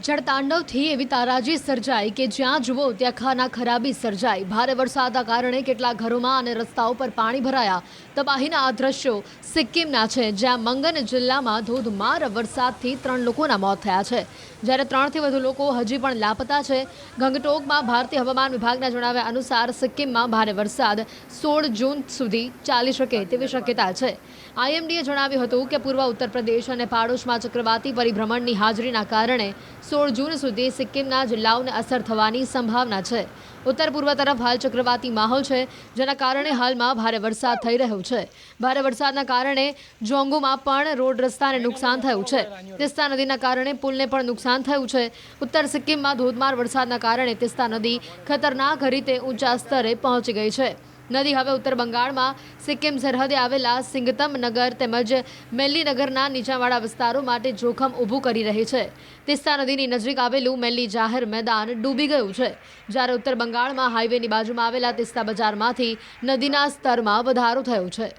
જળતાંડવથી એવી તારાજી સર્જાઈ કે જ્યાં જુઓ ત્યાં ખાના ખરાબી સર્જાઈ। ભારે વરસાદના કારણે કેટલાક ઘરોમાં અને રસ્તાઓ પર પાણી ભરાયા। તબાહીના આ દ્રશ્યો સિક્કિમના છે, જ્યાં મંગન જિલ્લામાં ધોધમાર વરસાદથી 3 લોકોના મોત થયા છે, જ્યારે 3થી વધુ લોકો હજી પણ લાપતા છે। ગંગટોકમાં ભારતીય હવામાન વિભાગના જણાવ્યા અનુસાર સિક્કિમમાં ભારે વરસાદ 16 જૂન સુધી ચાલી શકે તેવી શક્યતા છે। આઈએમડીએ જણાવ્યું હતું કે પૂર્વ ઉત્તર પ્રદેશ અને પાડોશમાં ચક્રવાતી પરિભ્રમણની હાજરીના કારણે 16 જૂન સુધી સિક્કિમના જિલ્લાઓને અસર થવાની સંભાવના છે। ઉત્તર પૂર્વ તરફ હાલ ચક્રવાતી માહોલ છે, જેના કારણે હાલમાં ભારે વરસાદ થઈ રહ્યો છે। ભારે વરસાદના કારણે જોંગુમાં પણ રોડ રસ્તાને નુકસાન થયું છે। તિસ્તા નદીના કારણે પુલને પણ નુકસાન થયું છે। ઉત્તર સિક્કિમમાં ધોધમાર વરસાદના કારણે તિસ્તા નદી ખતરનાક રીતે ઊંચા સ્તરે પહોંચી ગઈ છે। નદી હવે ઉત્તર બંગાળમાં સિક્કિમ સરહદે આવેલા સિંગતમ નગર તેમજ મેલ્લીનગરના નીચાણવાળા વિસ્તારો માટે જોખમ ઊભું કરી રહી છે। તિસ્તા નદીની નજીક આવેલું મેલ્લી જાહેર મેદાન ડૂબી ગયું છે, જ્યારે ઉત્તર બંગાળમાં હાઈવેની બાજુમાં આવેલા તિસ્તા બજારમાંથી નદીના સ્તરમાં વધારો થયો છે।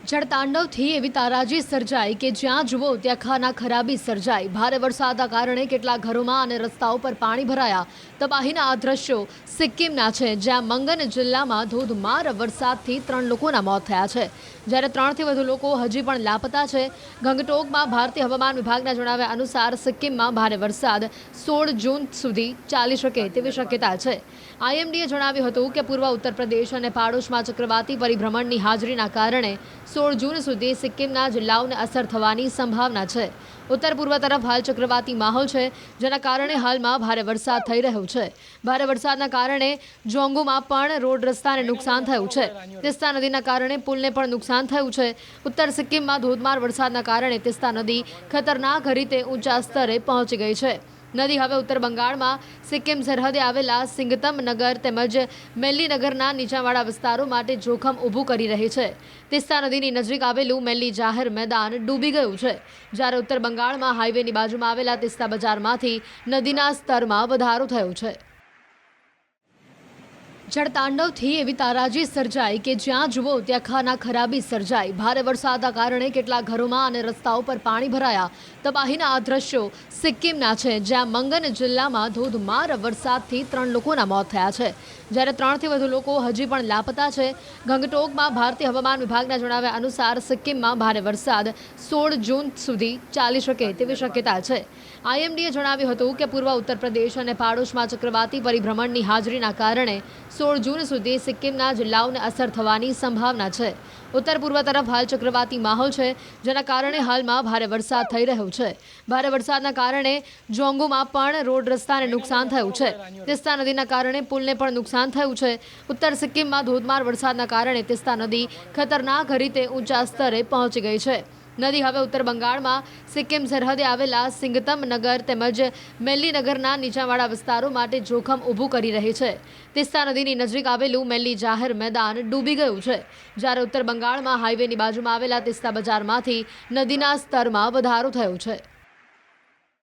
જળતાંડવથી એવી તારાજી સર્જાઈ કે જ્યાં જુઓ ત્યાં ખાના ખરાબી સર્જાઈ। ભારે વરસાદના કારણે કેટલાક ઘરોમાં અને રસ્તાઓ પર પાણી ભરાયા। તબાહીના આ દ્રશ્યો સિક્કિમના છે, જ્યાં મંગન જિલ્લામાં ધોધમાર વરસાદથી 3 લોકોના મોત થયા છે, જ્યારે 3થી વધુ લોકો હજી પણ લાપતા છે। ગંગટોકમાં ભારતીય હવામાન વિભાગના જણાવ્યા અનુસાર સિક્કિમમાં ભારે વરસાદ 16 જૂન સુધી ચાલી શકે તેવી શક્યતા છે। આઈએમડીએ જણાવ્યું હતું કે પૂર્વ ઉત્તર પ્રદેશ અને પાડોશમાં ચક્રવાતી પરિભ્રમણની હાજરીના કારણે 16 જૂન સુધી સિક્કિમના જિલ્લાઓને અસર થવાની સંભાવના છે। ઉત્તર પૂર્વ તરફ હાલ ચક્રવાતી માહોલ છે, જેના કારણે હાલમાં ભારે વરસાદ થઈ રહ્યો છે। ભારે વરસાદના કારણે જોંગુમાં પણ રોડ રસ્તાને નુકસાન થયું છે। તિસ્તા નદીના કારણે પુલને પણ નુકસાન થયું છે। ઉત્તર સિક્કિમમાં ધોધમાર વરસાદના કારણે તિસ્તા નદી ખતરનાક રીતે ઊંચા સ્તરે પહોંચી ગઈ છે। નદી હવે ઉત્તર બંગાળમાં સિક્કિમ સરહદે આવેલા સિંગતમ નગર તેમજ મેલ્લીનગરના નીચાણવાળા વિસ્તારો માટે જોખમ ઊભું કરી રહી છે। તિસ્તા નદીની નજીક આવેલું મેલ્લી જાહેર મેદાન ડૂબી ગયું છે, જ્યારે ઉત્તર બંગાળમાં હાઈવેની બાજુમાં આવેલા તિસ્તા બજારમાંથી નદીના સ્તરમાં વધારો થયો છે। જળતાંડવથી એવી તારાજી સર્જાઈ કે જ્યાં જુઓ ત્યાં ખાના ખરાબી સર્જાઈ। ભારે વરસાદના કારણે કેટલાક ઘરોમાં અને રસ્તાઓ પર પાણી ભરાયા। તબાહીના આ દ્રશ્યો સિક્કિમના છે, જ્યાં મંગન જિલ્લામાં ધોધમાર વરસાદથી 3 લોકોના મોત થયા છે, જ્યારે 3થી વધુ લોકો હજી પણ લાપતા છે। ગંગટોકમાં ભારતીય હવામાન વિભાગના જણાવ્યા અનુસાર સિક્કિમમાં ભારે વરસાદ 16 જૂન સુધી ચાલી શકે તેવી શક્યતા છે। આઈએમડીએ જણાવ્યું હતું કે પૂર્વ ઉત્તર પ્રદેશ અને પાડોશમાં ચક્રવાતી પરિભ્રમણની હાજરીના કારણે 16 જૂન સુધી સિક્કિમના જિલ્લાઓને અસર થવાની સંભાવના છે। ઉત્તર પૂર્વ તરફ હાલ ચક્રવાતી માહોલ છે, જેના કારણે હાલમાં ભારે વરસાદ થઈ રહ્યો છે। ભારે વરસાદના કારણે જોંગુમાં પણ રોડ રસ્તાને નુકસાન થયું છે। તિસ્તા નદીના કારણે પુલને પણ નુકસાન થયું છે। ઉત્તર સિક્કિમમાં ધોધમાર વરસાદના કારણે તિસ્તા નદી ખતરનાક રીતે ઊંચા સ્તરે પહોંચી ગઈ છે। નદી હવે ઉત્તર બંગાળમાં સિક્કિમ સરહદે આવેલા સિંગતમ નગર તેમજ મેલ્લીનગરના નીચાણવાળા વિસ્તારો માટે જોખમ ઊભું કરી રહી છે। તિસ્તા નદીની નજીક આવેલું મેલ્લી જાહેર મેદાન ડૂબી ગયું છે, જ્યારે ઉત્તર બંગાળમાં હાઈવેની બાજુમાં આવેલા તિસ્તા બજારમાંથી નદીના સ્તરમાં વધારો થયો છે।